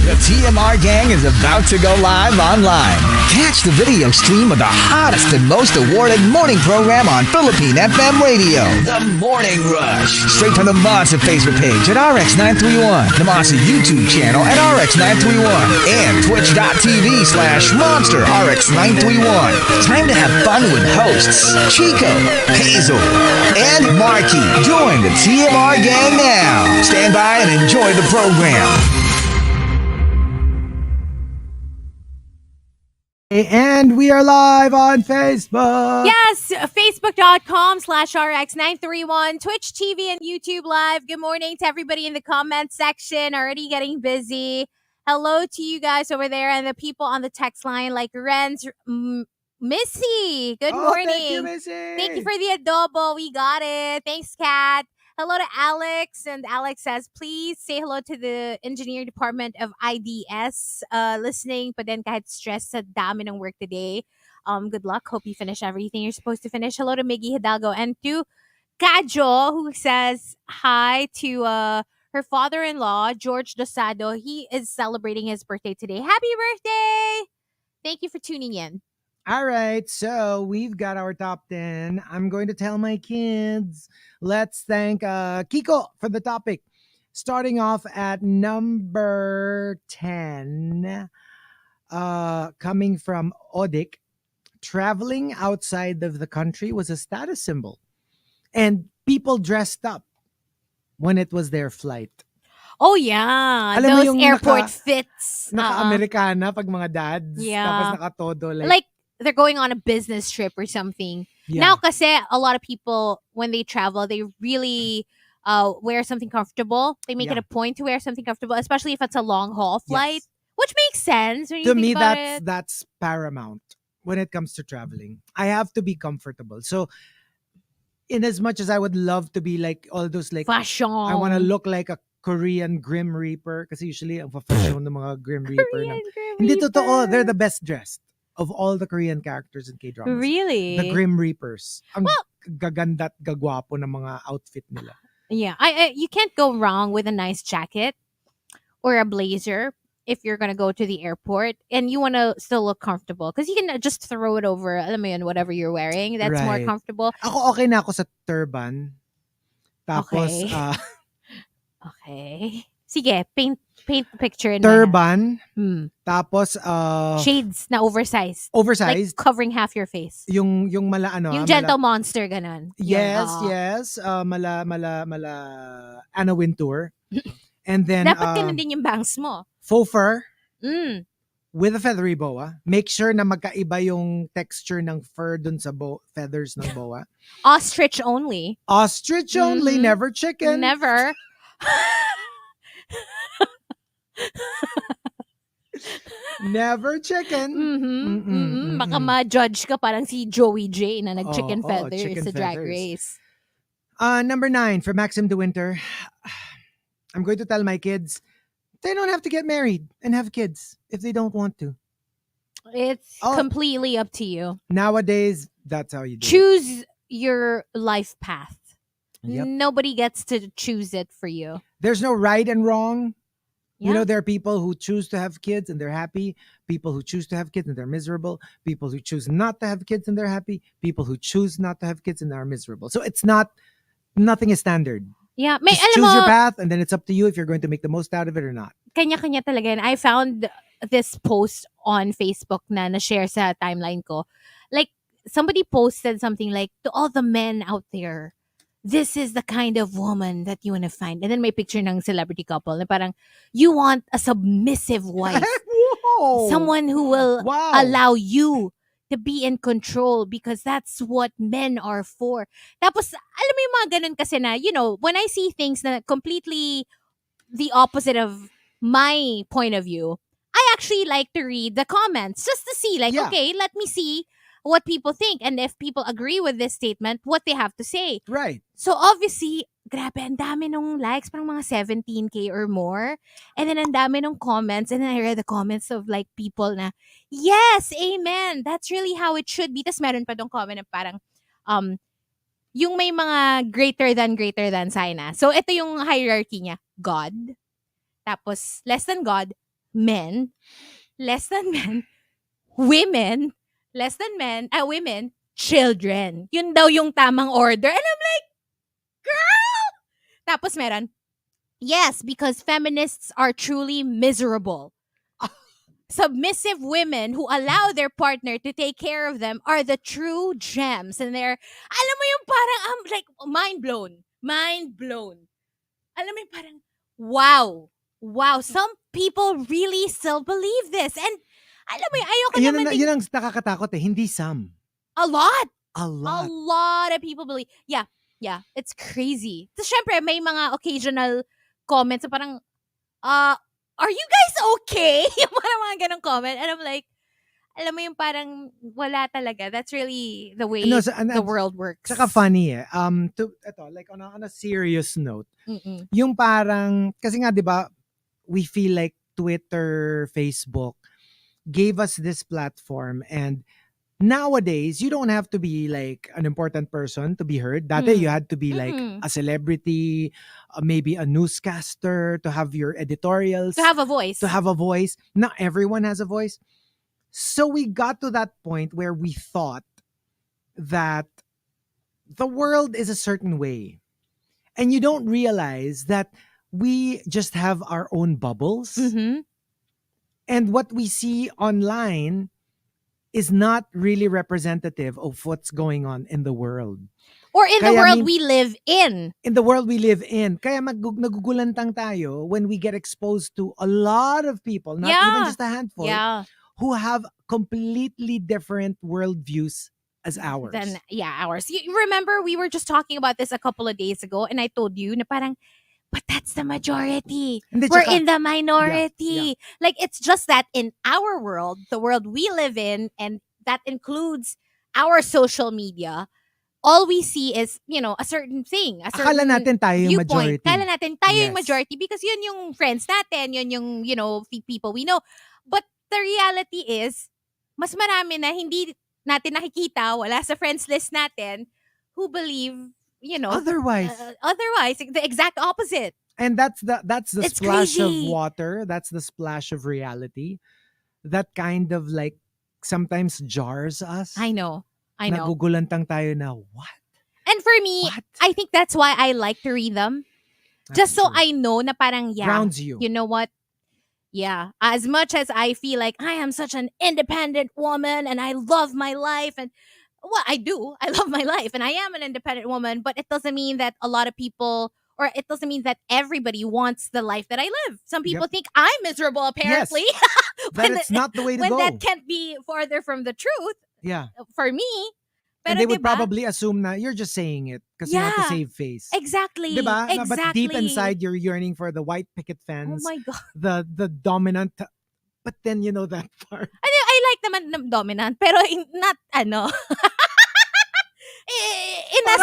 The TMR gang is about to go live online. Catch the video stream of the hottest and most awarded morning program on Philippine FM radio. The Morning Rush. Straight from the Monster Facebook page at RX931, the Monster YouTube channel at RX931, and twitch.tv/Monster RX931. Time to have fun with hosts Chico, Hazel, and Marky. Join the TMR gang now. Stand by and enjoy the program. And we are live on Facebook. Yes, facebook.com/RX931, Twitch TV and YouTube Live. Good morning to everybody in the comment section. Already getting busy. Hello to you guys over there and the people on the text line like Renz, Missy. Good morning. Thank you, Missy. Thank you for the adobo. We got it. Thanks, Kat. Hello to Alex. And Alex says, please say hello to the engineering department of IDS listening. But then kahit stress sa dami ng work today. Good luck. Hope you finish everything you're supposed to finish. Hello to Miggy Hidalgo. And to Kajo, who says hi to her father-in-law, George Dosado. He is celebrating his birthday today. Happy birthday! Thank you for tuning in. All right, so we've got our top 10. I'm going to tell my kids. Let's thank Kiko for the topic. Starting off at number 10, coming from Odik, traveling outside of the country was a status symbol. And people dressed up when it was their flight. Oh, yeah. Alam mo Those yung airport fits. Naka-Amerikana pag mga dads. Yeah. Tapos nakatodo. Like they're going on a business trip or something. Yeah. Now, kasi a lot of people, when they travel, they really wear something comfortable. They make it a point to wear something comfortable, especially if it's a long haul flight, which makes sense when you to think me, about it. that's paramount when it comes to traveling. I have to be comfortable. So, in as much as I would love to be like all those like Fashion. I want to look like a Korean Grim Reaper kasi usually ang fashion ng mga Grim Reaper. Korean Grim Hindi Reaper. totoo, they're the best dressed of all the Korean characters in K-dramas. Really? The Grim Reapers. Ang gaganda at gagwapo ng mga outfit nila. Yeah, you can't go wrong with a nice jacket or a blazer if you're gonna go to the airport and you want to still look comfortable because you can just throw it over, alam mo yun, whatever you're wearing. That's more Right. comfortable. Ako okay na ako sa turban. Tapos, Okay. Okay. Sige, paint the picture in my turban. head. Tapos, Shades na oversized. oversized. Like covering half your face. Yung mala ano. Yung mala- gentle monster, ganun. Yes, Yun, yes. Mala Anna Wintour. And then Dapat ganun din yung bangs mo. faux fur Mm. with a feathery boa. Make sure na magkaiba yung texture ng fur dun sa feathers ng boa. Ostrich only. Ostrich only, Mhm. never chicken. Never. Never chicken. Baka ma-judge ka parang si Joey J na nag-chicken Oo, feathers chicken sa Drag feathers. Race. Number 9 for Maxim De Winter. I'm going to tell my kids they don't have to get married and have kids if they don't want to. It's Oh. completely up to you. Nowadays, that's how you do it. Choose your life path. Yep. Nobody gets to choose it for you. There's no right and wrong. Yeah. You know, there are people who choose to have kids and they're happy. People who choose to have kids and they're miserable. People who choose not to have kids and they're happy. People who choose not to have kids and are miserable. So it's nothing is standard. Yeah. May, Just alam choose mo, your path and then it's up to you if you're going to make the most out of it or not. kanya-kanya talaga yan. I found this post on Facebook na na-share sa timeline ko. Like, somebody posted something like, to all the men out there, this is the kind of woman that you want to find. And then may picture ng celebrity couple na parang, you want a submissive wife. Whoa! Someone who will Wow. allow you to be in control because that's what men are for. Tapos, alam mo yung mga ganun kasi na, you know, when I see things na completely the opposite of my point of view, I actually like to read the comments just to see, like, Yeah. okay, let me see what people think. And if people agree with this statement, what they have to say. Right. So obviously, grabe, ang dami nung likes, parang mga 17K or more. And then ang dami nung comments. And then I read the comments of like people na, yes, amen. That's really how it should be. Tapos meron pa dong comment na parang, yung may mga greater than sign na. So ito yung hierarchy niya. God. Tapos less than God, men, less than men, women, less than men, women, children. Yun daw yung tamang order. And I'm like, girl! Tapos meron, yes, because feminists are truly miserable. Submissive women who allow their partner to take care of them are the true gems. And they're, alam mo yung parang, like, mind blown. Mind blown. Alam mo yung parang, wow. Wow, some people really still believe this. And alam mo yung, ayoko naman din. Yun ang nakakatakot eh. Hindi some. A lot. A A lot. lot of people believe. Yeah. It's crazy. So, syempre, may mga occasional comments na parang, are you guys okay? Yung parang mga ganong comment. And I'm like, alam mo yung parang wala talaga. That's really the way the world works. Tsaka funny eh. Like on a serious note, yung parang, kasi nga, di ba, we feel like Twitter, Facebook gave us this platform, and nowadays, you don't have to be like an important person to be heard. Dati, you had to be like a celebrity, maybe a newscaster, to have your editorials. To have a voice. Not everyone has a voice. So we got to that point where we thought that the world is a certain way. And you don't realize that we just have our own bubbles. And what we see online is not really representative of what's going on in the world. Or in the world we live in. In the world we live in. Kaya nagugulantang tayo when we get exposed to a lot of people, not even just a handful, who have completely different worldviews as ours. Ours. You remember we were just talking about this a couple of days ago, and I told you na parang, but that's the majority. We're in the minority. Like, it's just that in our world, the world we live in, and that includes our social media, all we see is, a certain thing, a certain Akala natin tayo yung viewpoint. majority. Akala natin tayo yung majority because yun yung friends natin, yun yung, people we know. But the reality is, mas marami na hindi natin nakikita, wala sa friends list natin, who believe, otherwise, the exact opposite. And that's the It's splash crazy. of water. That's the splash of reality. That kind of like sometimes jars us. I know. Nagugulantang tayo na, what? And for me, What? I think that's why I like to read them. Just so I know na parang, grounds you. You know what? Yeah. As much as I feel like I am such an independent woman and I love my life, and well, I do. I love my life and I am an independent woman, but it doesn't mean that a lot of people, or it doesn't mean that everybody wants the life that I live. Some people think I'm miserable, apparently. Yes. That it's not the way to go. When that can't be farther from the truth. Yeah. For me. And they would probably assume na you're just saying it because you want to save face. Exactly. Diba? Exactly. But deep inside, you're yearning for the white picket fence. Oh my God. The dominant. But then, that part. I like naman dominant, pero not, in a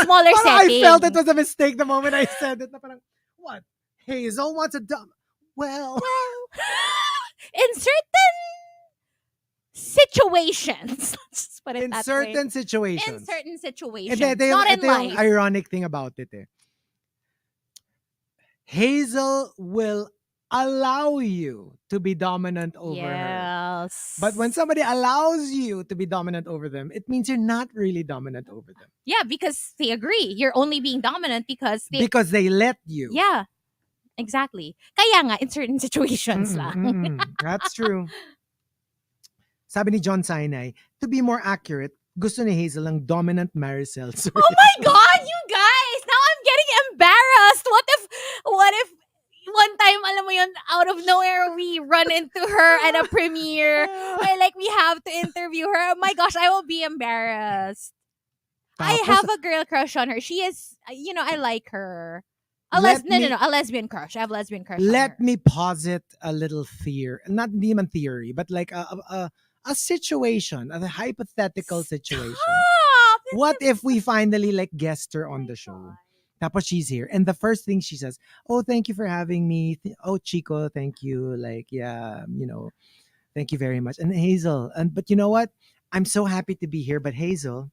smaller setting. I felt it was a mistake the moment I said it. Na parang, what? Hazel wants a Well, in certain situations. Let's put it in that certain way. situations. In certain situations. Ito Not in life. yung ironic thing about it. Hazel will allow you to be dominant over her. But when somebody allows you to be dominant over them, it means you're not really dominant over them. Yeah, because they agree. You're only being dominant because they let you. Yeah. Exactly. Kaya nga, in certain situations lang. That's true. Sabi ni John Sinai, to be more accurate, gusto ni Hazel ang dominant Maricel. Oh my God, you guys! Now I'm getting embarrassed. What if one time, alam mo yun, out of nowhere, we run into her at a premiere. Or like, we have to interview her. Oh my gosh, I will be embarrassed. I have a girl crush on her. She is, I like her. A lesbian crush. I have a lesbian crush on her. Let me posit a little theory. Not even theory, but like a situation, a hypothetical situation. What if we finally like guest her on the show? Tapos she's here. And the first thing she says, oh, thank you for having me. Oh, Chico, thank you. Like, yeah, thank you very much. And Hazel, but you know what? I'm so happy to be here. But Hazel,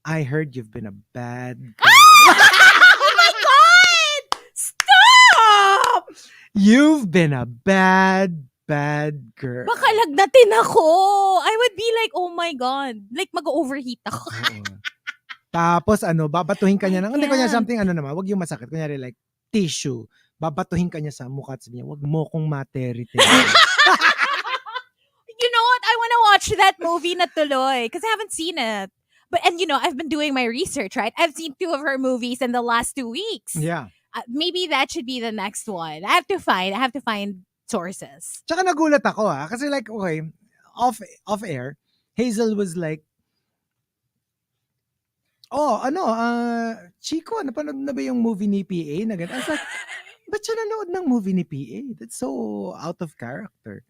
I heard you've been a bad girl. Oh my God! Stop! You've been a bad bad girl. Baka lagnatin ako. I would be like, oh my God. Like, mag-overheat ako. Oo. Tapos babatuhin ka niya I ng, hindi ko niya can't. something naman, wag yung masakit. Kunyari like, tissue. Babatuhin ka niya sa mukha at sabi niya, wag mo kong materi-teri. You know what? I want to watch that movie na tuloy because I haven't seen it. But I've been doing my research, right? I've seen 2 of her movies in the last 2 weeks. Yeah. Maybe that should be the next one. I have to find sources. Tsaka nagulat ako kasi like, okay, off air, Hazel was like, Chico, napanood na ba yung movie ni PA? I was like, ba't siya nanood ng movie ni PA? That's so out of character.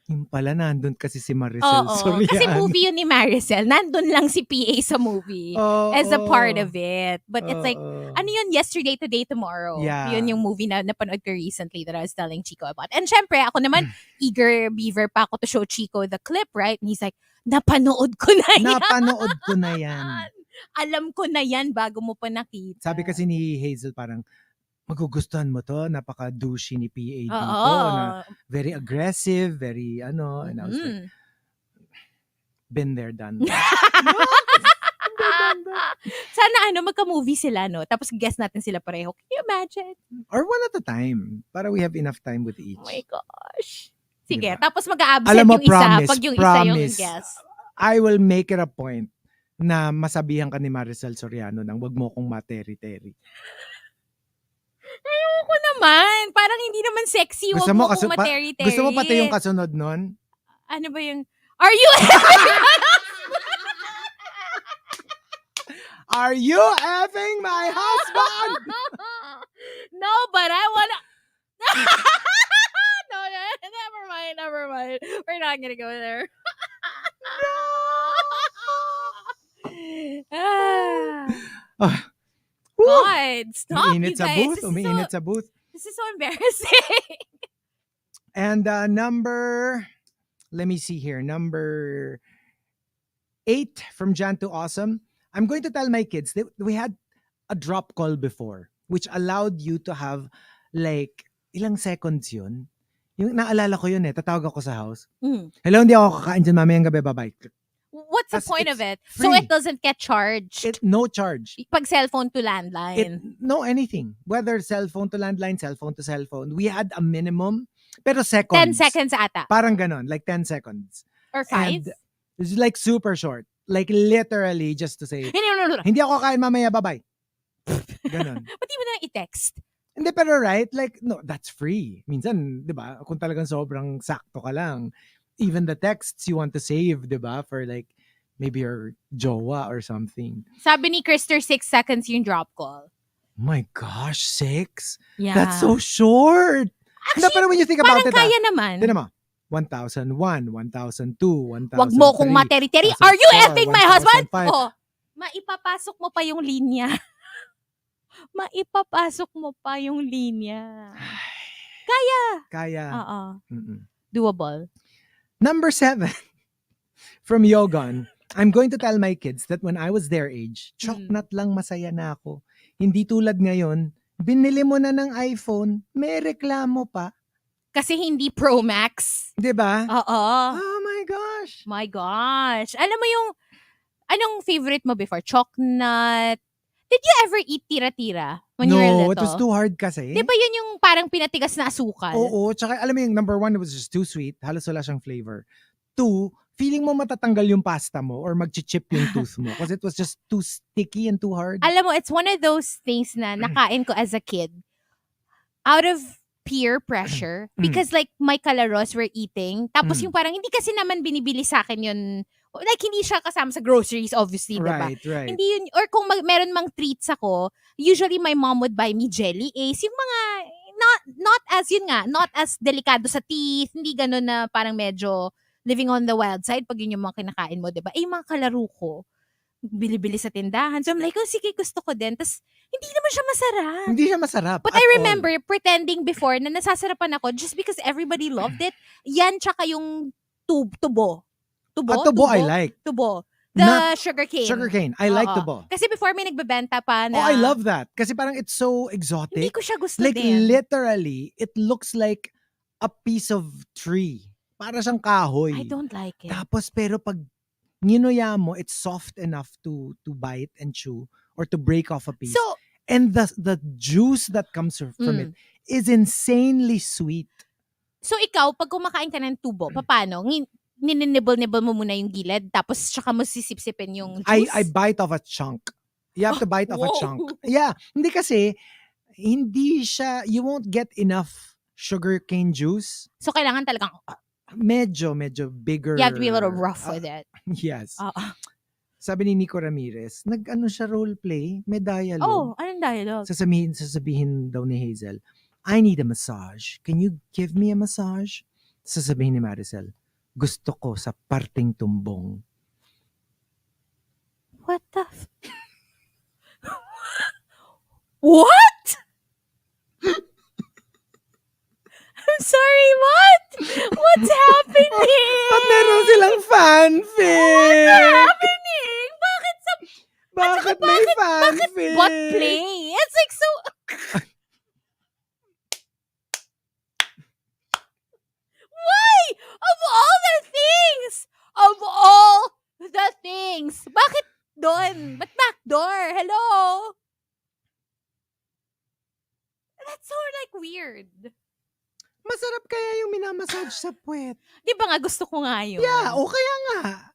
Yung pala, nandun kasi si Maricel Soriano. Kasi movie yun ni Maricel. Nandun lang si PA sa movie as a part of it. But it's like, ano yun, Yesterday, Today, Tomorrow. Yeah. Yun yung movie na napanood ko recently that I was telling Chico about. And syempre, ako naman, eager beaver pa ako to show Chico the clip, right? And he's like, napanood ko na yan. Napanood ko na yan. Alam ko na yan bago mo pa nakita. Sabi kasi ni Hazel parang, magugustuhan mo to, napaka-douchey ni PA dito, na very aggressive, very and I was like, been there, done that. Sana magka-movie sila, no? Tapos guess natin sila pareho. Can you imagine? Or one at a time, para we have enough time with each. Oh my gosh. Sige, Diba? Tapos mag-a-absent Alam mo, yung promise, isa pag yung isa yung promise. guess. I will make it a point na masabihan ka ni Maricel Soriano ng wag mo kong materi-teri. Ayoko naman. Parang hindi naman sexy. Huwag mo kung materi-teri. Gusto mo pati yung kasunod nun? Ano ba yung... Are you... Are you effing my husband? No, but I wanna... No, never mind. We're not gonna go there. God, stop, you guys. Umiinit sa booth. This is so embarrassing. And let me see here, number 8 from Jan to Awesome. I'm going to tell my kids that we had a drop call before, which allowed you to have like, ilang seconds yun? Yung naalala ko yun tatawag ako sa house. Hello, hindi ako kakain dyan mamayang gabi, bye-bye. What's the point of it? Free. So it doesn't get charged? No charge. Pag cellphone to landline? No anything. Whether cellphone to landline, cellphone to cellphone. We had a minimum, pero seconds. 10 seconds ata. Parang ganon, like 10 seconds. Or 5? And it's like super short. Like literally just to say, No. hindi ako kain mamaya, bye-bye. Ganon. Ba't di mo na i-text? Hindi, pero right? Like, no, that's free. Minsan, di ba, kung talagang sobrang sakto ka lang, even the texts you want to save, di ba, for like, maybe your jowa or something. Sabi ni Krister, 6 seconds yung drop call. Oh my gosh, 6? Yeah. That's so short. Actually, No, pero when you think about it, parang kaya naman. Tinan mo, 1001, 1002, 1003. Wag mo kong materi-teri. 1004, Are you effing my husband? 1005. Oh, maipapasok mo pa yung linya. Maipapasok mo pa yung linya. Kaya. Oo. Doable. Number 7 from Yogon. I'm going to tell my kids that when I was their age, choknat lang masaya na ako. Hindi tulad ngayon, binili mo na ng iPhone, may reklamo pa. Kasi hindi Pro Max. 'Di ba? Oo. Oh my gosh. My gosh. Alam mo yung, anong favorite mo before? Choknut? Did you ever eat tira-tira when you were little? No, it was too hard kasi. Di ba yun yung parang pinatigas na asukal? Oo, tsaka alam mo yung number 1, it was just too sweet. Halos wala siyang flavor. 2, feeling mo matatanggal yung pasta mo or mag-chip yung tooth mo because it was just too sticky and too hard. Alam mo, it's one of those things na nakain ko as a kid out of peer pressure because like my kalaros were eating. Tapos yung parang hindi kasi naman binibili sa akin yun. Like hindi siya kasama sa groceries obviously, diba? Right. Hindi yun, or kung meron mang treats ako, usually my mom would buy me jelly ace. Yung mga, not as delikado sa teeth, hindi ganun na parang medyo living on the wild side pag yun yung mga kinakain mo, diba? Yung mga kalaro ko, bili-bili sa tindahan. So I'm like, sige, gusto ko din. Tapos, hindi naman siya masarap. Hindi siya masarap. But I remember pretending before na nasasarapan ako just because everybody loved it. Yan, tsaka yung tubo. Tubo I like. Tubo. The sugarcane. Sugarcane. I like tubo. Kasi before may nagbebenta pa na... Oh, I love that. Kasi parang it's so exotic. Hindi ko siya gusto like, din. Literally, it looks like a piece of tree. Para siyang kahoy. I don't like it. Tapos pero pag nginuya mo, it's soft enough to bite and chew or to break off a piece. So, And the juice that comes from it is insanely sweet. so ikaw, pag kumakain ka ng tubo, paano? Nininibble-nibble mo muna yung gilid, tapos tsaka mo sisip-sipin yung juice? I bite off a chunk. You have to bite off a Whoa. chunk. Yeah. Hindi kasi, hindi siya, you won't get enough sugarcane juice. So, kailangan talagang, Medyo bigger. you have to be a little rough with it. Yes. Oo. Sabi ni Nico Ramirez, nag-ano siya role play, may dialogue. Oh, anong dialogue? Sasabihin daw ni Hazel, I need a massage. Can you give me a massage? Sasabihin ni Maricel, gusto ko sa parting tumbong. What the What? I'm sorry, what? What's happening? Ba't meron silang fanfic? What's happening? Bakit may fanfic? What play? It's like so... Why? Of all the things! Of all the things! Bakit doon? Ba't backdoor? Hello? That's so like weird. Masarap kaya yung minamassage sa puwet. Di ba nga gusto ko nga yun? Yeah, o kaya nga.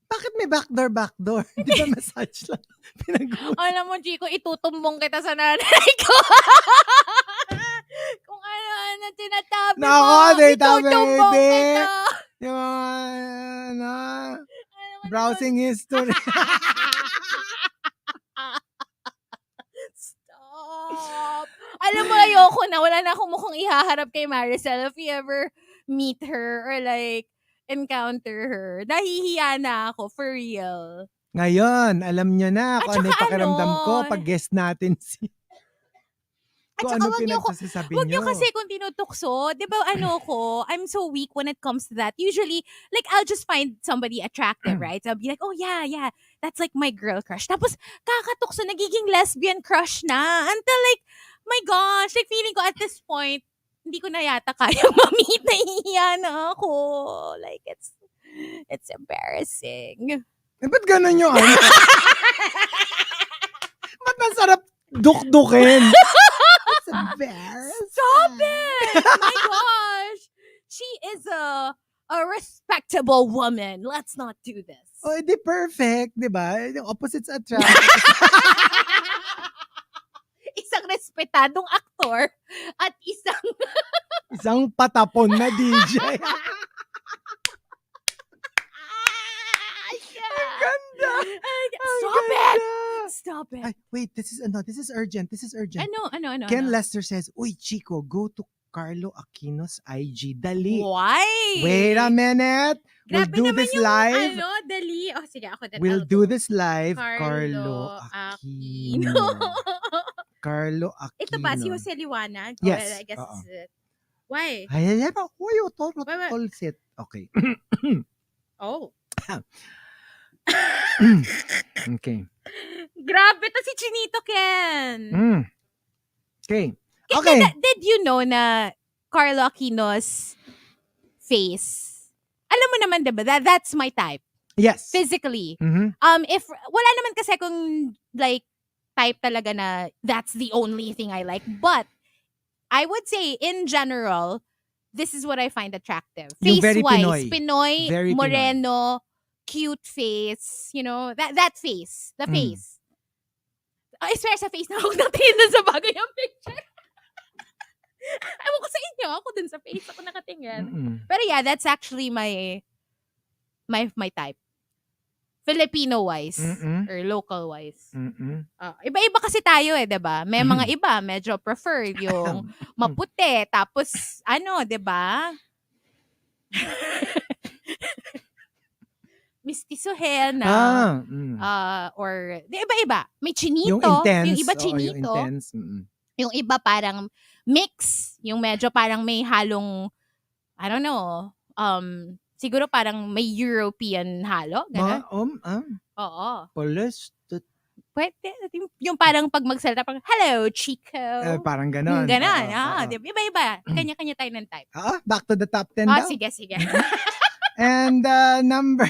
Bakit may backdoor? Di ba massage lang? Alam mo, Chico, itutumbong kita sa nanay ko. Kung ano tinatabi mo, itutumbong kita. Yung browsing history. Stop. Alam mo, ayoko na. Wala na akong mukhang ihaharap kay Maricel if you ever meet her or like encounter her. Nahihiya na ako, for real. Ngayon, alam nyo na At kung ano yung saka pakiramdam ano, ko pag guest natin si... At Kung saka ano wag niyo pinagsasabi Huwag niyo nyo. kasi kung tinutukso, di ba ko, I'm so weak when it comes to that. Usually, like, I'll just find somebody attractive, right? So I'll be like, oh yeah, that's like my girl crush. Tapos, kakatukso, nagiging lesbian crush na. Until like, my gosh, like feeling ko at this point, hindi ko na yata kaya ma-meet. Nahihiya na ako. Like, it's embarrassing. Eh, ba't ganun yung ano? Ba't masarap duk-dukin? It's embarrassing. Stop it! My gosh! She is a respectable woman. Let's not do this. Oh, edi perfect, di ba? Yung opposites attract. Isang respetadong aktor at Isang patapon na DJ. Ganda! Stop it! Ay, wait, this is urgent. Ano? Ken Lester says, uy, Chico, go to Carlo Aquino's IG. Dali. Why? Wait a minute. We'll Grabe do naman this yung, live. Dali. Oh, sige, ako. We'll do this live. Carlo Aquino. Carlo Aquino. Ito ba, si Jose Liwanag? Yes. Well, I guess it's it. Why? Ay, uy, Wait. tolsit. Okay. Oh. Okay. Grabe to si Chinito Ken. Okay. Did you know na Carlo Aquino's face? Alam mo naman, diba? That's my type. Yes. Physically. Mhm. If wala naman kasi kung like type talaga na that's the only thing I like. But I would say in general, this is what I find attractive. Yung very Face-wise. Pinoy. Very Moreno, cute face, you know, that face. The face. I swear sa face na ako natingin dun sa bagay yung picture. Ewan ko sa inyo, ako dun sa face ako nakatingin. Pero yeah, that's actually my type. Filipino-wise or local-wise. Iba-iba kasi tayo diba? May mga iba, medyo prefer yung maputi, tapos diba? Mistisohin na. Or, iba-iba. May chinito. Yung intense. Yung iba chinito. Yung intense. Yung iba parang mix. Yung medyo parang may halong, I don't know, siguro parang may European halo. Ganun. Oo. Polish. Pwede, yung parang pag magsalita, parang, hello, Chico. Parang ganon. Ganon. Oo. Di ba? Iba-iba. Kanya-kanya tayo ng type. Back to the top 10 daw. Sige, sige. And number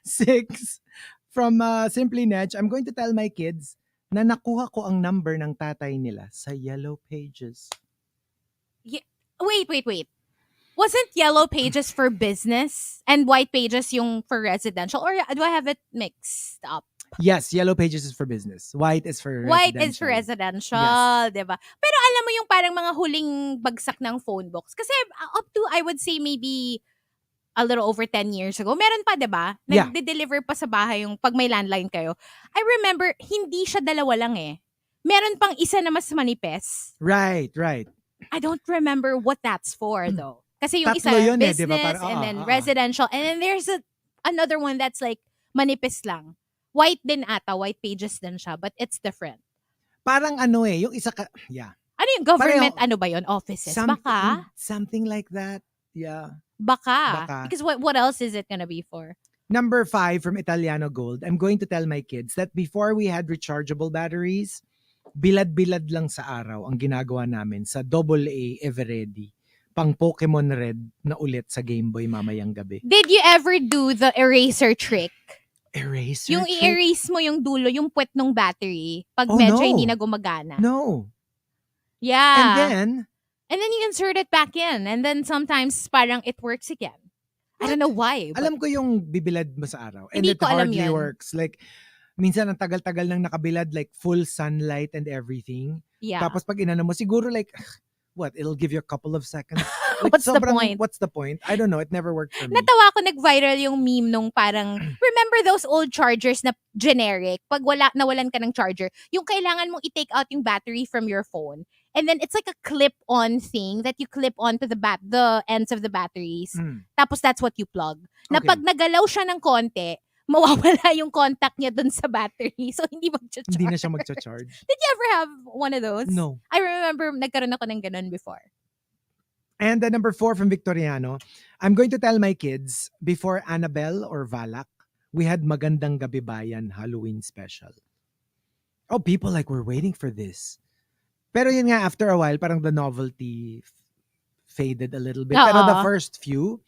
6 from Simply Netch, I'm going to tell my kids na nakuha ko ang number ng tatay nila sa Yellow Pages. Wait. Wasn't Yellow Pages for business and White Pages yung for residential? Or do I have it mixed up? Yes, Yellow Pages is for business. White is for White residential. is for residential, Yes. diba? Pero alam mo yung parang mga huling bagsak ng phone books. Kasi up to, I would say maybe a little over 10 years ago, meron pa, diba? Yeah. Nagde-deliver pa sa bahay yung pag may landline kayo. I remember, hindi siya dalawa lang eh. Meron pang isa na mas manipis. Right. I don't remember what that's for though. Kasi yung Tatlo isa, yun business, diba? Parang, and then residential, and then there's another one that's like manipis lang. White din ata, White Pages din siya, but it's different. Parang yung isa yeah. Ano yung government, Pareho. ano ba yun? Offices? Baka? Something like that. Yeah. Baka. Because what else is it gonna be for? Number 5 from Italiano Gold, I'm going to tell my kids that before we had rechargeable batteries, bilad-bilad lang sa araw ang ginagawa namin sa AA Everready. Pang Pokemon Red na ulit sa Game Boy mamayang gabi. Did you ever do the eraser trick? Eraser yung trick? i-erase mo yung dulo, yung puwet ng battery pag medyo hindi na gumagana. No. Yeah. And then you insert it back in. And then sometimes parang it works again. I don't know why. Alam ko yung bibilad mo sa araw. And Hindi it ko alam hardly yan. works. Like, minsan ang tagal-tagal nang nakabilad, like full sunlight and everything. Yeah. Tapos pag inano mo, siguro like, what, it'll give you a couple of seconds. Like, What's the point? What's the point? I don't know. It never worked for me. Natawa ko, nag-viral yung meme nung parang, remember those old chargers na generic? Pag nawalan ka ng charger, yung kailangan mong i-take out yung battery from your phone. And then it's like a clip-on thing that you clip onto the ends of the batteries. Tapos that's what you plug. Na Okay. pag nagalaw siya ng konti, mawawala yung contact niya dun sa battery. So, hindi mag-charge. Hindi na siya mag-charge. Did you ever have one of those? No. I remember, nagkaroon ako ng ganun before. And the number 4 from Victoriano, I'm going to tell my kids, before Annabelle or Valak, we had Magandang Gabi Bayan Halloween special. Oh, people were waiting for this. Pero yun nga, after a while, parang the novelty faded a little bit. Pero the first few,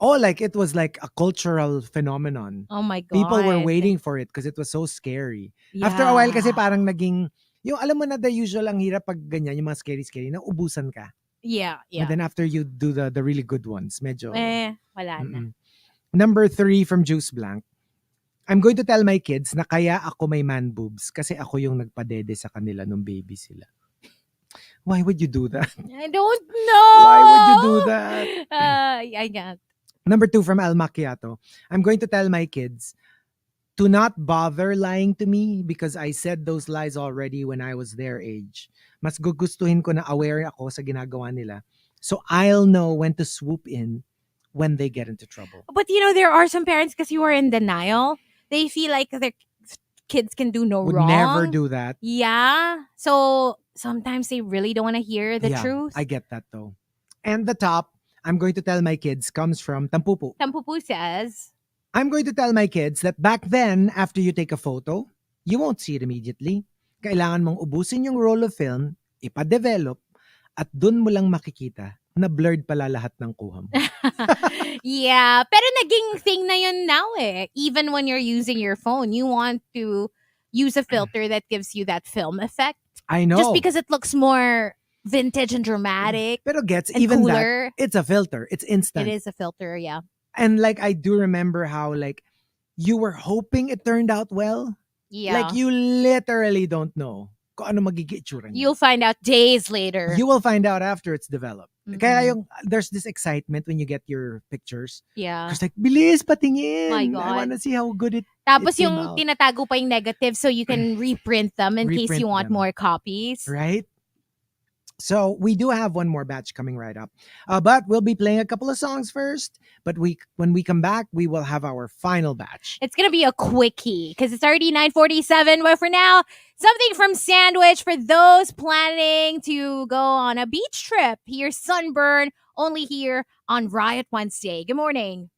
it was like a cultural phenomenon. Oh my God. People were waiting for it because it was so scary. Yeah. After a while kasi parang naging, yung alam mo na the usual ang hirap pag ganyan, yung mga scary, na ubusan ka. Yeah. And then after you do the really good ones, medyo. Wala na. Number 3 from Juice Blank, I'm going to tell my kids na kaya ako may man boobs kasi ako yung nagpadede sa kanila nung baby sila. Why would you do that? I don't know. Why would you do that? I got. Number 2 from Al Macchiato. I'm going to tell my kids to not bother lying to me because I said those lies already when I was their age. Mas gugustuhin ko na aware ako sa ginagawa nila. So I'll know when to swoop in when they get into trouble. But there are some parents because you are in denial. They feel like their kids can do no Would wrong. never do that. Yeah. So sometimes they really don't want to hear the truth. I get that though. And the top, I'm going to tell my kids, comes from Tampupu. Tampupu says, I'm going to tell my kids that back then, after you take a photo, you won't see it immediately. Kailangan mong ubusin yung roll of film, ipa-develop, at dun mo lang makikita na blurred pala lahat ng kuha mo. Yeah. Pero naging thing na yun now eh. Even when you're using your phone, you want to use a filter that gives you that film effect. I know. Just because it looks more vintage and dramatic. Pero gets, and even cooler. that, it's a filter. It's instant. It is a filter, yeah. And I do remember how you were hoping it turned out well. Yeah. You literally don't know kung ano magiging itsura niya. You'll find out days later. You will find out after it's developed. Mhm. Kaya there's this excitement when you get your pictures. Yeah. Because bilis patingin. My I God. wanna see how good it Tapos came yung out. tinatago pa yung negative so you can reprint them in case Reprint you want them. more copies. Right? So we do have one more batch coming right up. But we'll be playing a couple of songs first. But when we come back, we will have our final batch. It's going to be a quickie because it's already 9:47. But for now, something from Sandwich for those planning to go on a beach trip. Here's Sunburn, only here on Riot Wednesday. Good morning.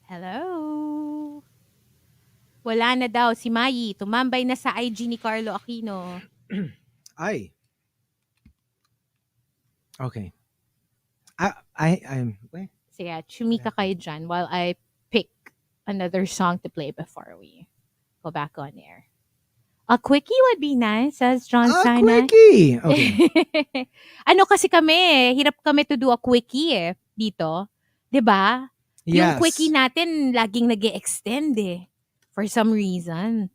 Hello? Wala na daw si Mayi. Tumambay na sa IG ni Carlo Aquino. Ay. Okay. Wait. Sige, chumika kayo dyan while I pick another song to play before we go back on air. A quickie would be nice, says John Sinai. Quickie! Okay. Ano kasi kami, hirap kami to do a quickie dito. 'Di ba? Yung Yes. quickie natin laging nag-extend for some reason.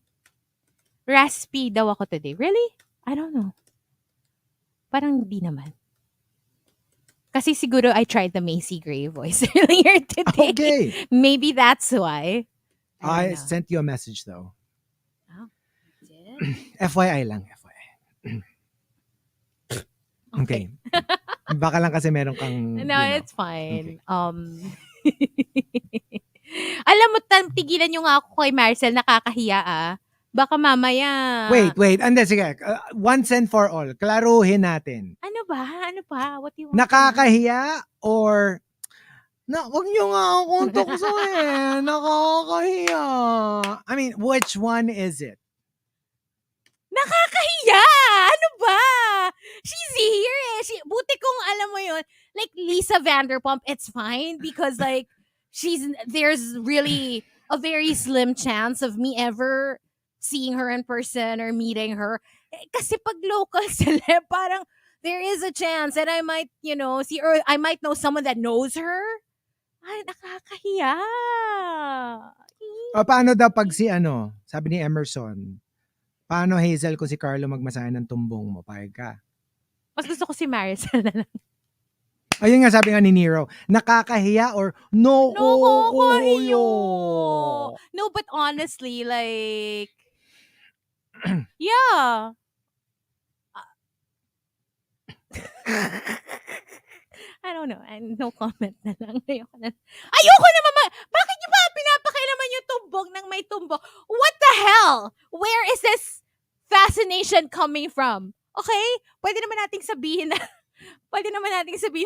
Raspy daw ako today. Really? I don't know. Parang di naman. Kasi siguro I tried the Macy Gray voice earlier today. Okay. Maybe that's why. I don't know. sent you a message though. Oh, did? FYI lang. FYI. Okay. Baka lang kasi meron kang, No, it's fine. Alam mo, tigilan nyo nga ako kay Marcel, nakakahiya Baka mamaya. Wait. Ande, sige. Once and for all. Klaruhin natin. Ano ba? What do you want? Nakakahiya or... wag nyo nga akong tuksoin. Nakakahiya. I mean, which one is it? Nakakahiya! Ano ba? She's here buti kung alam mo yun, like Lisa Vanderpump, it's fine because like, there's really a very slim chance of me ever seeing her in person or meeting her. Kasi pag local celeb, parang there is a chance that I might, see, or I might know someone that knows her. Ay, nakakahiya. O paano daw pag sabi ni Emerson, paano Hazel kung si Carlo magmasahe ng tumbong mo? Payag ka. Mas gusto ko si Maricel na lang. Ayun nga sabi nga ni Nero, nakakahiya or no? Nakakahiya. No, but honestly, like, yeah. I don't know. No comment na lang. Ayoko naman. Bakit niyo ba pinapakailaman yung tumbong ng may tumbong? What the hell? Where is this fascination coming from? Okay? Pwede naman nating sabihin,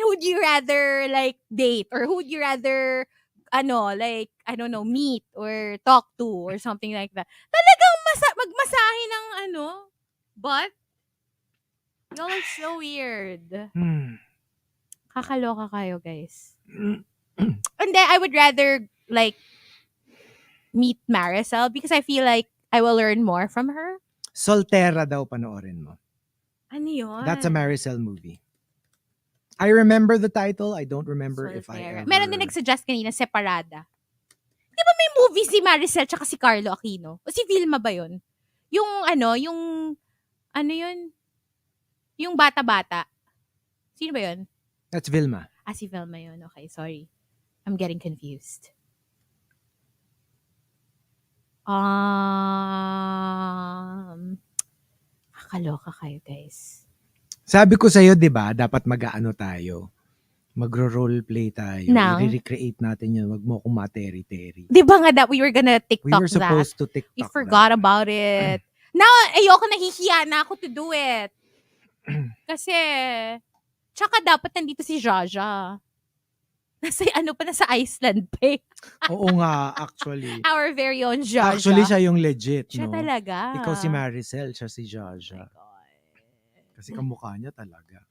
who'd you rather, like, date? Or who'd you rather, like, I don't know, meet or talk to or something like that. Talagang magmasahe ng, butt? Y'all are so weird. Kakaloka kayo, guys. And then, I would rather, like, meet Maricel because I feel like I will learn more from her. Soltera daw panoorin mo. Ano yun? That's a Maricel movie. I remember the title. I don't remember if I ever... Meron din nagsuggest kanina, Separada. Di ba may movie si Maricel tsaka si Carlo Aquino? O si Vilma ba yun? Yung yung bata-bata. Sino ba yun? That's Vilma. Si Vilma yun. Okay, sorry. I'm getting confused. Kakaloka kayo, guys. Sabi ko sa'yo, di ba, dapat mag-aano tayo. Magro-roleplay tayo. I-recreate natin yun. Wag mo akong materi-teri. Di ba nga that we were gonna TikTok that? We were supposed to TikTok We forgot about it. Now, ayoko, nahihiya na ako to do it. Kasi, tsaka dapat nandito si Jaja. Nasa Iceland pa Oo nga, actually. Our very own Jaja. Actually, siya yung legit, Siya talaga. Ikaw si Maricel, siya si Jaja. Oh my God. Kasi kamukha niya talaga.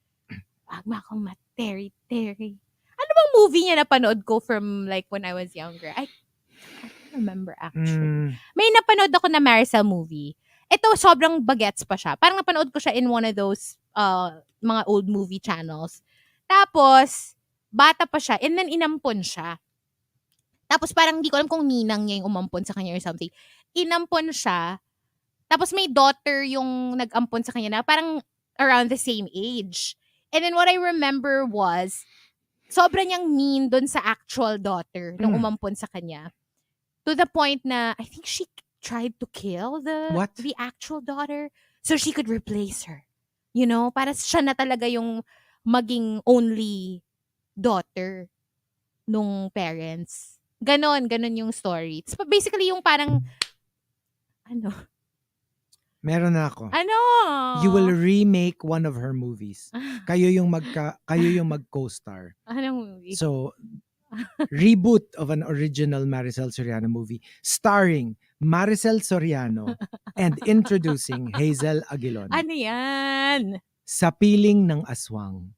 Wag mo akong materi-teri. Ano bang movie niya napanood ko from like when I was younger? I don't remember actually. May napanood ako na Maricel movie. Ito, sobrang bagets pa siya. Parang napanood ko siya in one of those mga old movie channels. Tapos, bata pa siya, and then inampon siya. Tapos parang hindi ko alam kung ninang niya yung umampon sa kanya or something. Inampon siya. Tapos may daughter yung nag-ampon sa kanya na parang around the same age. And then what I remember was, sobrang niyang mean dun sa actual daughter nung umampon sa kanya. To the point na, I think she tried to kill the actual daughter so she could replace her. You know? Para siya na talaga yung maging only daughter nung parents. Ganon yung story. It's basically yung parang, Meron na ako. Ano? You will remake one of her movies. Kayo yung mag-co-star. Anong movie? So, reboot of an original Maricel Soriano movie starring Maricel Soriano and introducing Hazel Aguilon. Ano yan? Sa Piling ng Aswang.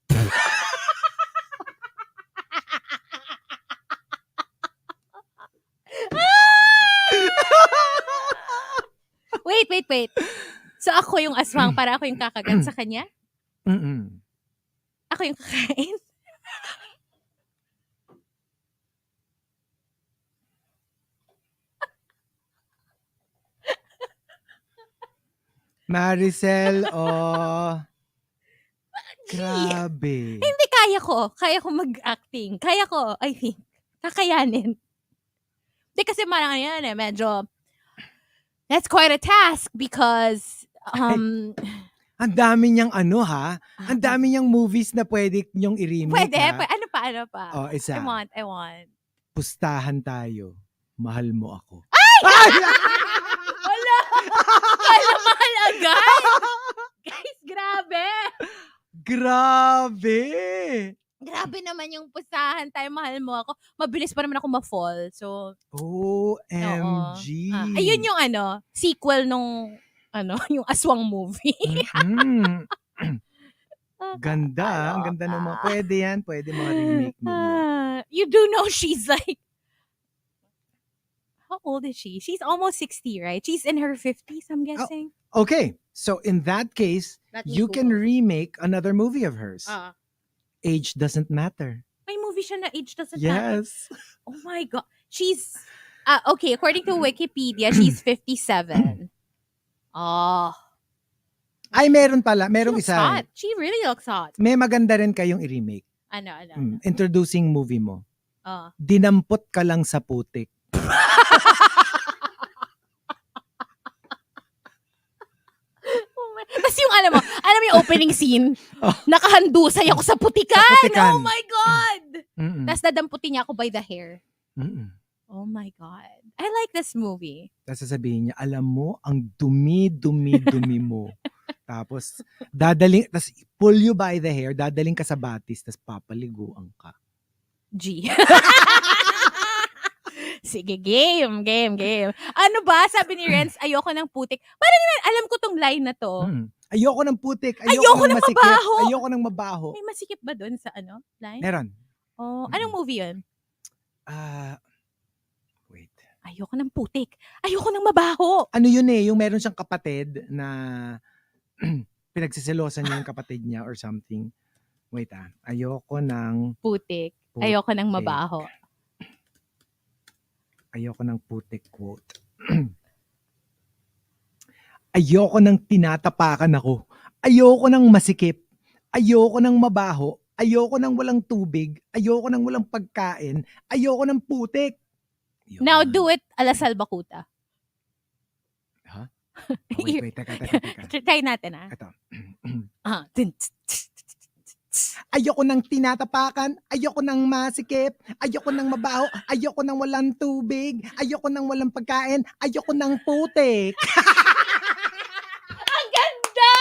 Wait. So ako yung aswang para ako yung kakagat sa kanya? Mm-mm. Ako yung kakain? Maricel, oh. Grabe. Hindi, kaya ko. Kaya ko mag-acting. Kaya ko, I think. Kakayanin. Hindi kasi marang yan medyo, that's quite a task because, Ang dami niyang ang dami niyang movies na pwede niyong i-remake. Pwede. Ano pa? Oh, isa. I want. Pustahan tayo. Mahal mo ako. Wala! Wala, mahal agad! Guys, grabe! Grabe naman yung pustahan tayo, mahal mo ako. Mabilis pa naman ako ma-fall. So, OMG. Ayun yung sequel nung yung Aswang movie. Ganda. Ang ganda ng mga pwede mga remake mo. You do know she's like, how old is she? She's almost 60, right? She's in her 50s, I'm guessing. Okay, so in that case, you can remake another movie of hers. Age Doesn't Matter. May movie siya na Age Doesn't Matter. Yes. Oh my God. She's, okay, according to Wikipedia, she's 57. Oh. Ay, meron pala. Merong She looks isa. hot. She really looks hot. May maganda rin kayong i-remake. Ano? Introducing movie mo. Dinampot ka lang sa putik. Tapos yung alam mo yung opening scene, nakahandusay ako sa putikan. Oh my God! Tapos dadamputin niya ako by the hair. Oh my God. I like this movie. Tapos sasabihin niya, alam mo, ang dumi mo. Tapos, tapos pull you by the hair, dadaling ka sa batis, tapos papaliguan ka. G. Sige, game. Ano ba? Sabi ni Renz, ayoko ng putik. Parang alam ko tong line na to. Ayoko ng putik. Ayoko ng masikip. mabaho. Ayoko ng mabaho. May masikip ba doon sa line? Meron. Oh, anong movie yun? Wait. Ayoko ng putik. Ayoko ng mabaho. Ano yun yung meron siyang kapatid na pinagsisilosan niya yung kapatid niya or something. Wait ayoko ng putik. Ayoko ng mabaho. Ayoko ng putik quote. Ayoko ng tinatapakan ako. Ayoko ng masikip. Ayoko ng mabaho. Ayoko ng walang tubig. Ayoko ng walang pagkain. Ayoko ng putik. Yun. Now do it ala Salbakuta. Ha? Wait, teka. Try natin Ito. Ayoko ng tinatapakan, ayoko ng masikip, ayoko ng mabaho, ayoko ng walang tubig, ayoko ng walang pagkain, ayoko ng putik. Ang ganda!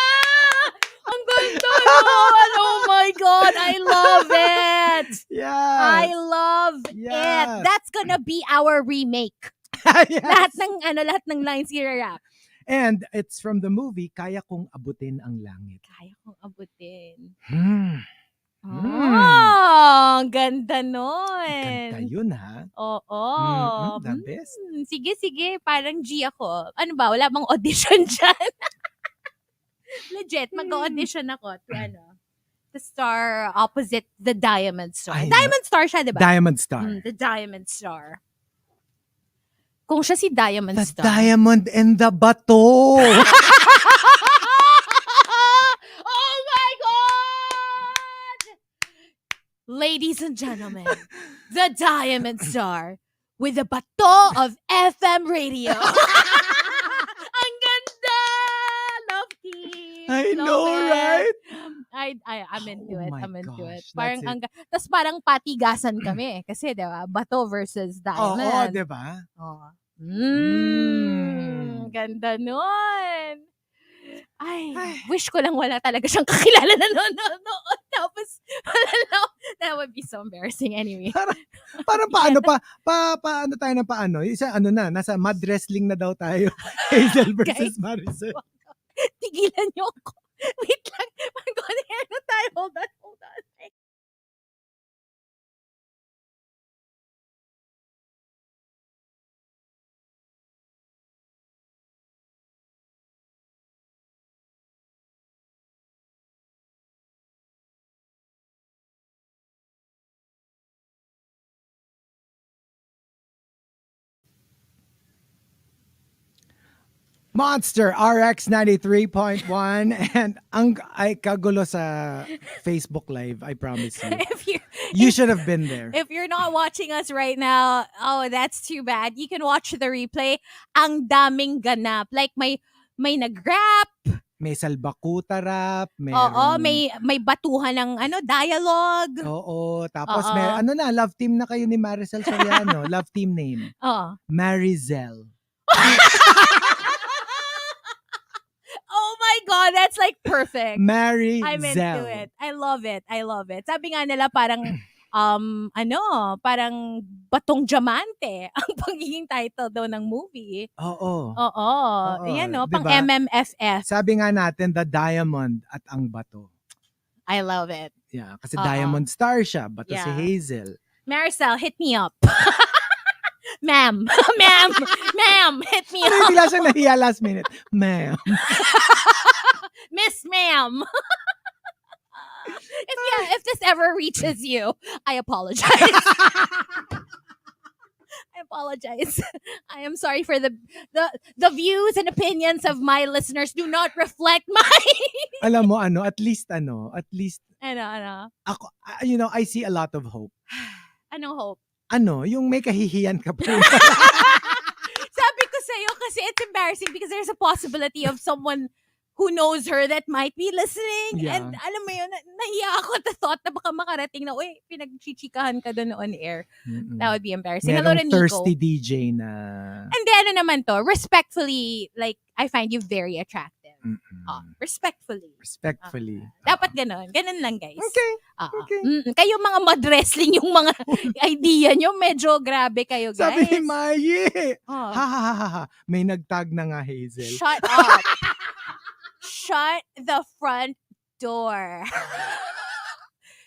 Ang ganda nun! Oh my God, I love it! Yes. I love it. That's gonna be our remake. Yes. Lahat ng lines i-rap. And it's from the movie, Kaya Kong Abutin ang Langit. Kaya kong abutin. Ang ganda nun. Ganda yun, ha? Oo. The best. Sige. Parang G ako. Ano ba? Wala bang audition dyan? Legit, mag-audition ako to star opposite the Diamond Star. Diamond Star siya, di ba? Diamond Star. The Diamond Star. Kung siya si Diamond The Star. Diamond and the Bato. Oh my God! Ladies and gentlemen, the Diamond Star with the Bato of FM radio. Ang ganda! Love team. I know, right? I'm into it. I'm into it. Gosh, Parang tas parang patigasan kami kasi 'di ba? Bato versus Diamond. Oo, 'di ba? Ganda nun. Ay, Ay. wish ko lang wala talaga siyang kakilala na nanonood. Tapos, wala lang. That would be so embarrassing anyway. Parang paano paano tayo na paano? Isa nasa mud wrestling na daw tayo. Hazel versus Guys. Marisol. Tigilan niyo ako. Wait lang. Mag-on air na tayo. Hold on. Monster RX93.1 and ay kagulo sa Facebook Live, I promise you. You should have been there. If you're not watching us right now, oh, that's too bad. You can watch the replay. Ang daming ganap. Like may nag-rap. May salbakuta rap, Oo, may batuhan ng dialogue. Oo, tapos Oo. may love team na kayo ni Marisol Soriano. Love team name. Oo. Marizel. Oh my God, that's like perfect. Marizel. I'm into it. I love it. Sabi nga nila parang parang batong diamante ang pagiging title daw ng movie. Oo. Ayan Diba? pang MMFF. Sabi nga natin, the diamond at ang bato. I love it. Yeah, kasi diamond star siya, bato si Yeah. Hazel. Maricel, hit me up. Ma'am, hit me Ano up. bigla siyang nahiya last minute? Ma'am. Miss Ma'am. If this ever reaches you, I apologize. I am sorry for the views and opinions of my listeners do not reflect my Alam mo at least ano. ako, I see a lot of hope. Anong hope? Yung may kahihiyan ka pa rin. Sabi ko sa'yo kasi it's embarrassing because there's a possibility of someone who knows her that might be listening. Yeah. And alam mo yun, nahiya ako at the thought na baka makarating na, uy, pinagchichikahan ka doon on air. Mm-mm. That would be embarrassing. Hello to Merong Nico. thirsty DJ na... And then, respectfully, like, I find you very attractive. Respectfully. Dapat ganon. Ganon lang, guys. Okay. Kayo mga mud wrestling, yung mga idea nyo, medyo grabe kayo, guys. Sabi ni Mayi. Oh. Ha. May nagtag na nga, Hazel. Shut up. Shut the front door.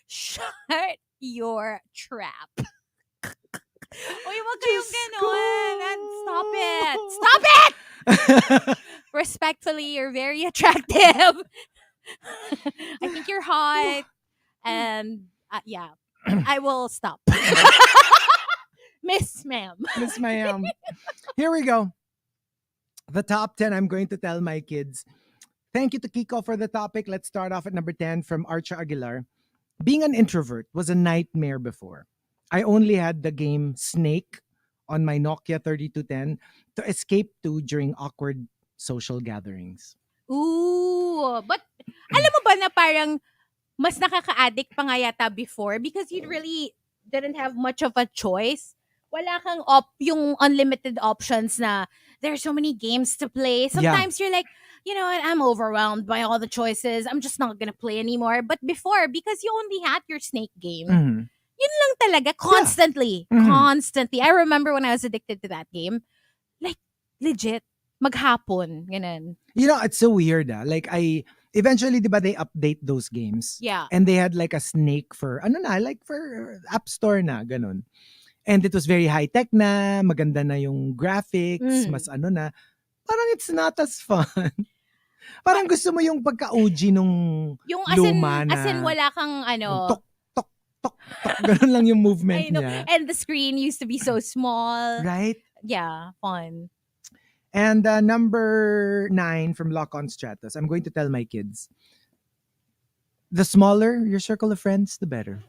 Shut your trap. Uy, wag kayong ganon. Stop it! Respectfully, you're very attractive. I think you're hot. And, yeah, I will stop. Miss Ma'am. Here we go. The top 10 I'm going to tell my kids. Thank you to Chico for the topic. Let's start off at number 10 from Archer Aguilar. Being an introvert was a nightmare before. I only had the game Snake on my Nokia 3210 to escape to during awkward social gatherings. Ooh, but alam mo ba na parang mas nakaka-addict pa nga yata before because you really didn't have much of a choice. Wala kang yung unlimited options na there's so many games to play. Sometimes you're like, you know what, I'm overwhelmed by all the choices. I'm just not gonna play anymore. But before, because you only had your Snake game, yun lang talaga, constantly. Constantly. I remember when I was addicted to that game, like, legit, maghapon, ganun. You know, it's so weird. Like, eventually, diba, they update those games. Yeah. And they had like a Snake for, like for App Store na, ganun. And it was very high-tech na, maganda na yung graphics, mas na. Parang it's not as fun. Parang gusto mo yung pagka-OG nung yung luma na. As in, wala kang tok. Ganun lang yung movement I know. niya. And the screen used to be so small. Right? Yeah, fun. And number 9 from Lock on Stratus. I'm going to tell my kids, the smaller your circle of friends, the better.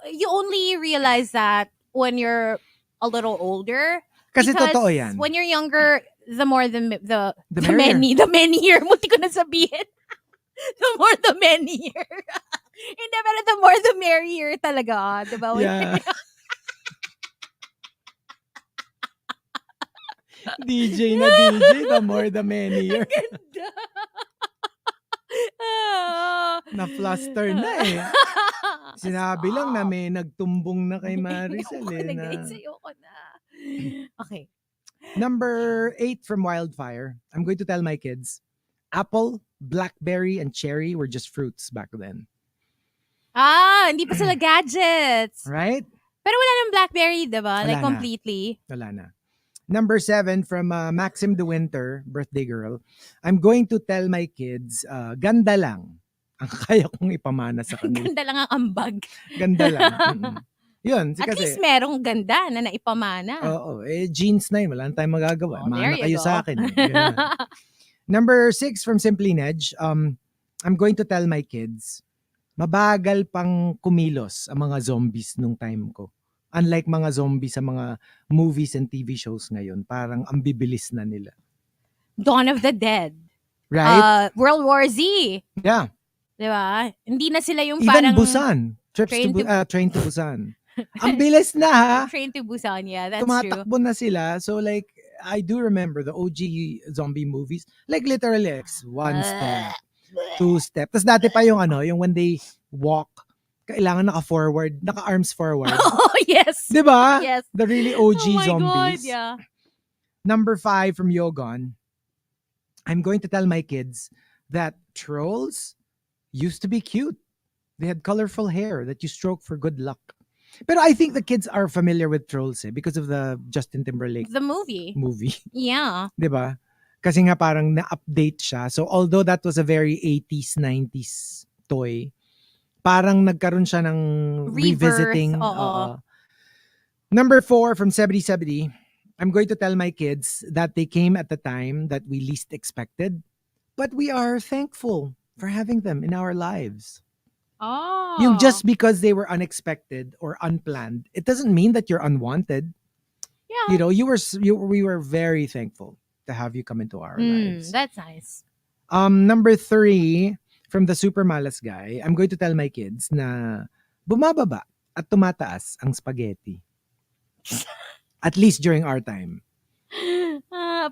You only realize that when you're a little older. Kasi totoo yan. When you're younger, the more the merrier. many-year. Munti ko na sabihin. The more the many-year. Hindi, pero the more the merrier talaga. Diba? Yeah. DJ na DJ, the more the merrier. Ganda. Ah. Na-fluster na eh. Sinabi lang na Stop. may nagtumbong na kay Maricel Ayoko eh. na, Na... guys. Ayoko na. Okay. Number 8 from Wildfire. I'm going to tell my kids, apple, blackberry, and cherry were just fruits back then. Hindi pa sila gadgets. Right? Pero wala nang BlackBerry, diba? Wala Like, na. completely. Wala na. Number 7 from Maxim the Winter, birthday girl. I'm going to tell my kids, ganda lang ang kaya kong ipamana sa kanila. Ganda lang ang ambag. Ganda lang. Yun. At Kasi, least merong ganda na naipamana. oo. Jeans na yun. Wala na tayong magagawa. Oh, there Mana you kayo go. sa akin. Ganun. Number 6 from Simply Nedge. I'm going to tell my kids, mabagal pang kumilos ang mga zombies nung time ko. Unlike mga zombies sa mga movies and TV shows ngayon, parang ang bibilis na nila. Dawn of the Dead. Right? World War Z. Yeah. Diba? Hindi na sila yung Even parang... Busan. Train to Busan. Ang bilis na ha. Train to Busan, yeah, that's true. Tumatakbo na sila. So like, I do remember the OG zombie movies. Like literally, one step, two step. Tapos dati pa yung yung when they walk, kailangan naka-forward, naka-arms forward. Oh, yes. Diba? Yes. The really OG Oh my zombies. God, yeah. Number 5 from Yogon. I'm going to tell my kids that trolls used to be cute. They had colorful hair that you stroke for good luck. But I think the kids are familiar with trolls because of the Justin Timberlake The movie. Yeah. Diba? Kasi nga parang na-update siya. So although that was a very 80s, 90s toy, parang nagkaroon siya ng revisiting. Number 4 from 7070. I'm going to tell my kids that they came at the time that we least expected, but we are thankful for having them in our lives. Oh. Yung just because they were unexpected or unplanned, it doesn't mean that you're unwanted. Yeah. You know, we were very thankful to have you come into our lives. That's nice. Number 3 from the super malas guy, I'm going to tell my kids na bumababa at tumataas ang spaghetti. At least during our time.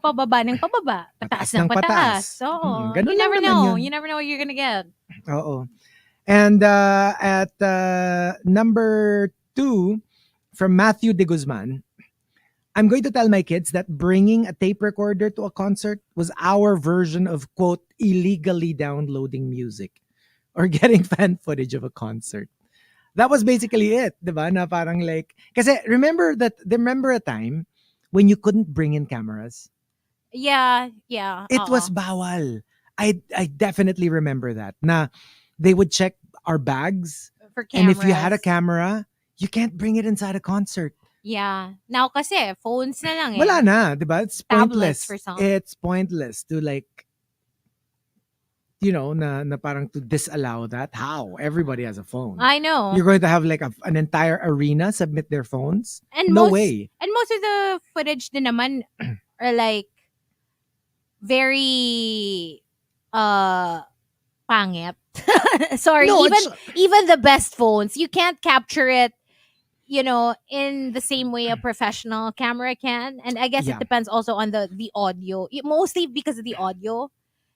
Pababa ng pababa. Pataas ng pataas. So, ganun you never lang naman know. yun. You never know what you're gonna get. Oo. And at number 2 from Matthew de Guzman, I'm going to tell my kids that bringing a tape recorder to a concert was our version of, quote, illegally downloading music or getting fan footage of a concert. That was basically it, diba? Na parang like, kasi remember a time when you couldn't bring in cameras? Yeah. It was bawal. I definitely remember that. Na they would check our bags. For cameras. And if you had a camera, you can't bring it inside a concert. Yeah. Now kasi, phones na lang eh. Wala na, diba? It's Tablets pointless. for some. It's pointless to like, you know, na parang to disallow that. How? Everybody has a phone. I know. You're going to have like an entire arena submit their phones? And No way. And most of the footage din naman are like very pangit. Sorry, No, even the best phones, you can't capture it, you know, in the same way a professional camera can. And I guess Yeah. it depends also on the audio. Mostly because of the audio.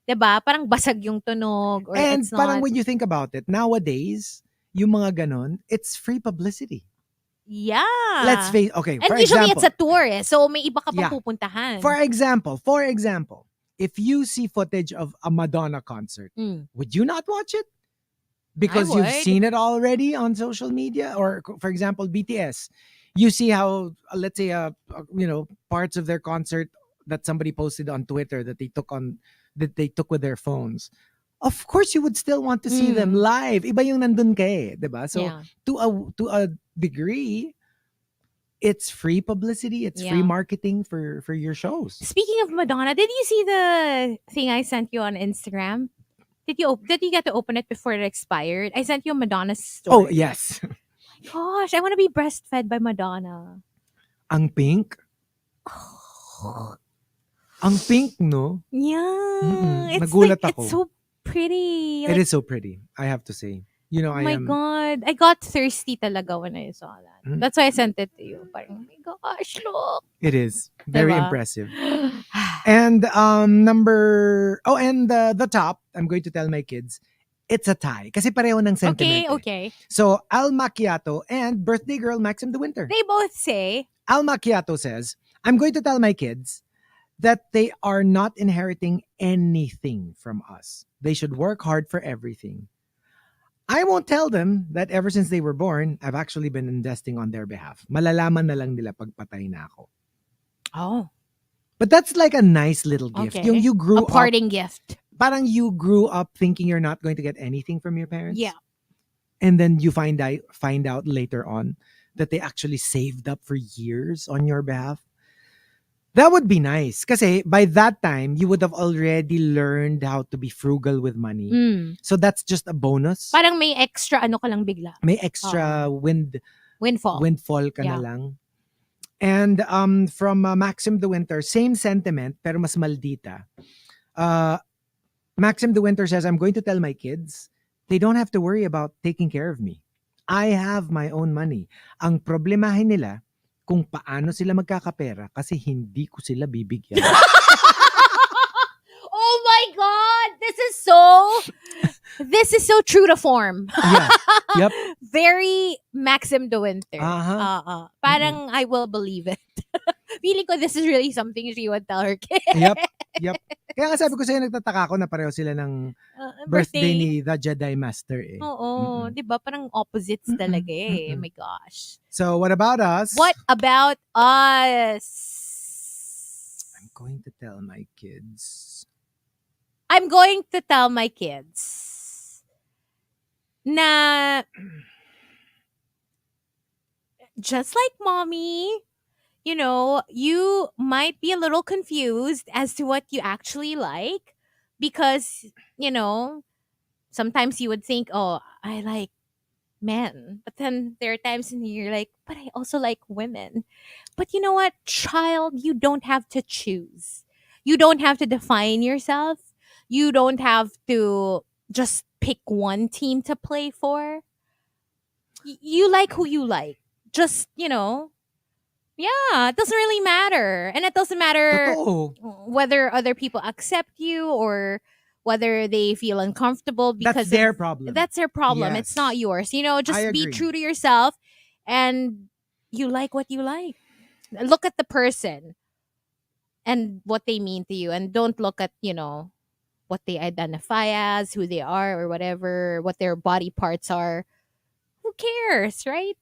Diba? Parang basag yung tunog or And it's parang not. when you think about it, nowadays, yung mga ganon, it's free publicity. Yeah. Let's face, okay, And for usually example, it's a tour eh. So may iba ka pang Yeah. pupuntahan. for example, if you see footage of a Madonna concert, would you not watch it? Because you've would. seen it already on social media, or for example, BTS, you see how let's say you know, parts of their concert that somebody posted on Twitter that they took with their phones. Of course, you would still want to see them live. Iba yung nandun ka eh, diba? So Yeah. to a degree, it's free publicity. It's free Yeah. marketing for your shows. Speaking of Madonna, did you see the thing I sent you on Instagram? Did you get to open it before it expired? I sent you a Madonna story. Oh yes, Gosh, I want to be breastfed by Madonna. ang pink. Ang pink, no? Yeah. It's Nagulat like, ako. it's so pretty. It is so pretty, I have to say. You know, Oh I my am. God. I got thirsty talaga when I saw that. Hmm? That's why I sent it to you. Parang, oh my gosh, look. It is very Diba? impressive. And the top, I'm going to tell my kids, it's a tie. Kasi pareho ng sentiment Okay, eh. okay. So, Al Macchiato and birthday girl Maxim the Winter. They both say, Al Macchiato says, I'm going to tell my kids that they are not inheriting anything from us. They should work hard for everything. I won't tell them that ever since they were born, I've actually been investing on their behalf. Malalaman na lang nila pag patay na ako. oh, But that's like a nice little gift. okay. Yung you grew A up, parting gift. parang you grew up thinking you're not going to get anything from your parents. Yeah. And then you find out later on that they actually saved up for years on your behalf. That would be nice. Kasi by that time, you would have already learned how to be frugal with money. Mm. So that's just a bonus. Parang may extra ano ka lang bigla. May extra windfall ka na Yeah. lang. And from Maxim the Winter, same sentiment, pero mas maldita. Maxim the Winter says, I'm going to tell my kids, they don't have to worry about taking care of me. I have my own money. Ang problemahin nila, kung paano sila magkakapera kasi hindi ko sila bibigyan. Oh my God! This is so true to form. Yeah. Yep. Very Maxim de Winter. Uh-huh. Parang I will believe it. Feeling ko this is really something she would tell her kid. Yep. Kaya nga sabi ko sa'yo, nagtataka ako na pareho sila ng birthday ni The Jedi Master eh. Oo. Diba? Parang opposites talaga eh. Oh my gosh. So, what about us? What about us? I'm going to tell my kids na just like mommy, you might be a little confused as to what you actually like because, sometimes you would think, oh, I like men. But then there are times when you're like, but I also like women. But you know what, child, you don't have to choose. You don't have to define yourself. You don't have to just pick one team to play for. You like who you like. Just, yeah, it doesn't really matter. And it doesn't matter Totoo. whether other people accept you or whether they feel uncomfortable because That's their problem. That's their problem. Yes. It's not yours. Just I be agree. true to yourself and you like what you like. Look at the person and what they mean to you and don't look at, what they identify as, who they are or whatever, what their body parts are. Who cares, right?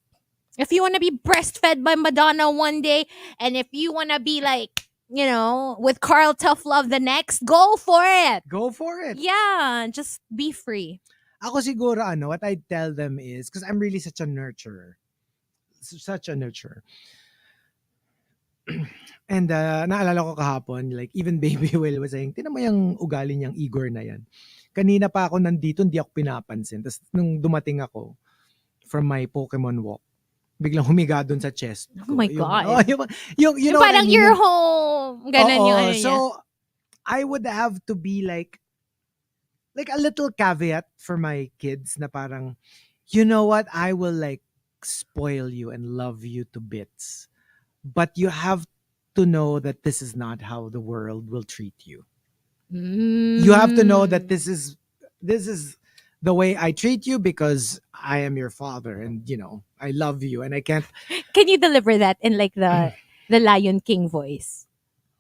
If you want to be breastfed by Madonna one day and if you want to be like, with Carl Tough Love the next, go for it. Go for it. Yeah, just be free. Ako siguro, what I tell them is, because I'm really such a nurturer. Such a nurturer. And naalala ko kahapon, like even Baby Will was saying, tinan mo yung ugali niyang Igor na yan. Kanina pa ako nandito, hindi ako pinapansin. Tapos nung dumating ako from my Pokemon walk, biglang humiga doon sa chest ko. Oh my God. Yung parang you're home. Ganun yung ano niya. So, I would have to be like a little caveat for my kids na parang, you know what, I will like spoil you and love you to bits. But you have to know that this is not how the world will treat you. You have to know that this is the way I treat you because I am your father and I love you and I can't. Can you deliver that in like the Lion King voice?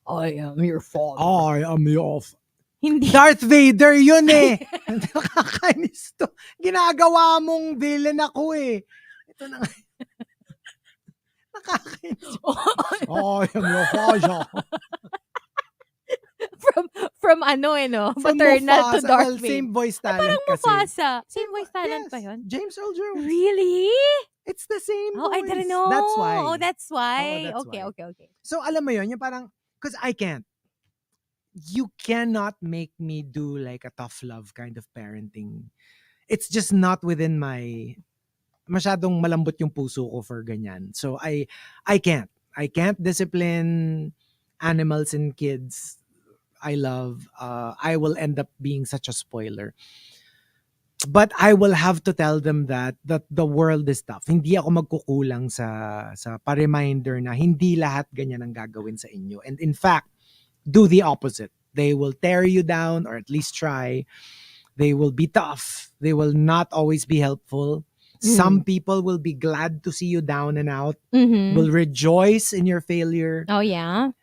I am your father. I am your Hindi. Darth Vader yun eh. Nakakainis to. Ginagawa mong villain ako eh. Ito na nga. Nakakainis. I am your father. From Paternal to Darth Vader. Same voice talent Parang kasi. Mufasa. Same voice talent pa yun? James Earl Jones. Really? It's the same voice. Oh, I didn't know. That's why. Oh, that's why. That's Okay. why. So, alam mo yun, yung parang, because I can't. You cannot make me do like a tough love kind of parenting. It's just not within my, masyadong malambot yung puso ko for ganyan. So, I can't. I can't discipline animals and kids I love. I will end up being such a spoiler. But I will have to tell them that the world is tough. Hindi ako magkukulang sa pa-reminder na hindi lahat ganyan ang gagawin sa inyo. And in fact, do the opposite. They will tear you down, or at least try. They will be tough. They will not always be helpful. Some people will be glad to see you down and out, will rejoice in your failure. Oh, yeah?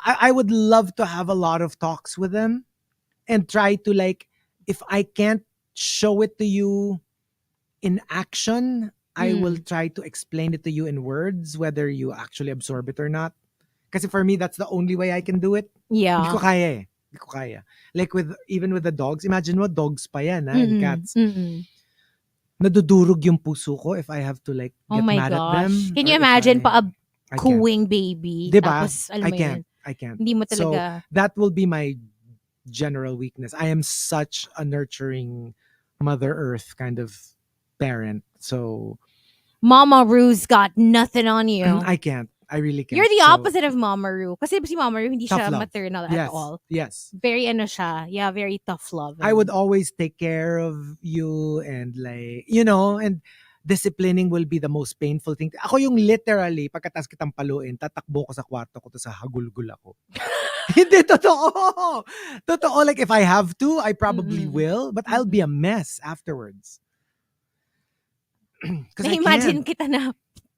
I would love to have a lot of talks with them and try to, like, if I can't show it to you in action, I will try to explain it to you in words, whether you actually absorb it or not. Because for me, that's the only way I can do it. Yeah. Hindi ko kaya eh. Hindi ko kaya. Like even with the dogs, imagine mo, dogs pa yan, and cats. Nadudurog yung puso ko if I have to, like, get mad at them. Can you imagine cooing baby? Diba? Tapos, alam mo yun, I can't. hindi mo talaga. So, that will be my general weakness. I am such a nurturing Mother Earth kind of parent. So, Mama Ru's got nothing on you. I can't. I really can't. You're the opposite of Mama Ru. Kasi si Mama Ru, hindi siya Tough love. maternal at all. Yes. Very siya. Yeah, very tough love. I would always take care of you and, like, and disciplining will be the most painful thing. Ako yung literally, pagkatas kitang paluin, tatakbo ko sa kwarto ko, sa hagulgul ako. Hindi, totoo. Totoo. Like, if I have to, I probably will, but I'll be a mess afterwards. Na-imagine kita na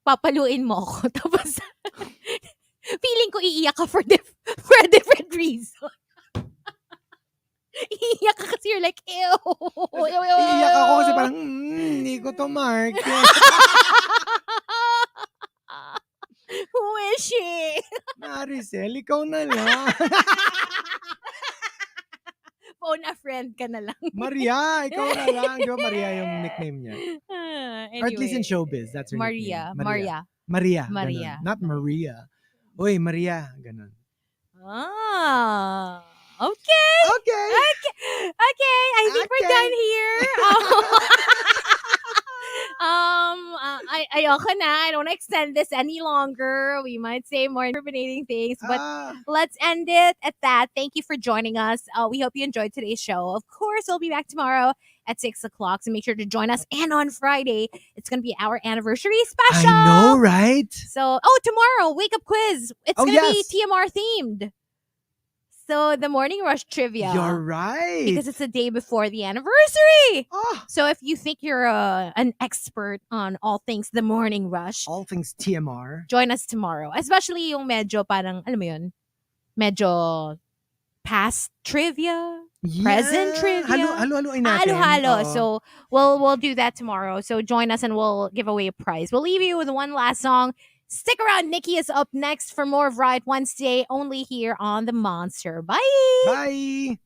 papaluin mo ako. Tapos, feeling ko iiyak ka for a different reason. Iiyak ka kasi you're like, ew. Iiyak ako kasi parang, hindi ko to mark. Who is she? Maricel, ikaw na lang. Phone a friend ka na lang. Maria, ikaw na lang. Di ba Maria yung nickname niya? Anyway, or at least in showbiz, that's her Maria. nickname. Maria. Maria. Not Maria. Uy, Maria. Ganun. Ah. Okay. I think we're done here. Ayoko na. I don't want to extend this any longer. We might say more incriminating things, but let's end it at that. Thank you for joining us. We hope you enjoyed today's show. Of course, we'll be back tomorrow at 6 o'clock, so make sure to join us. And on Friday, it's going to be our anniversary special. I know, right? So, tomorrow, wake up quiz. It's going to be TMR themed. So, the morning rush trivia. You're right. Because it's the day before the anniversary. Oh. So, if you think you're an expert on all things the morning rush, all things TMR, join us tomorrow. Especially yung medyo parang, alam mo yun, medyo past trivia, present trivia. Halo-haloin natin. Halo-halo. So, we'll do that tomorrow. So, join us and we'll give away a prize. We'll leave you with one last song. Stick around. Nikki is up next for more of Riot Wednesday, only here on the Monster. Bye! Bye!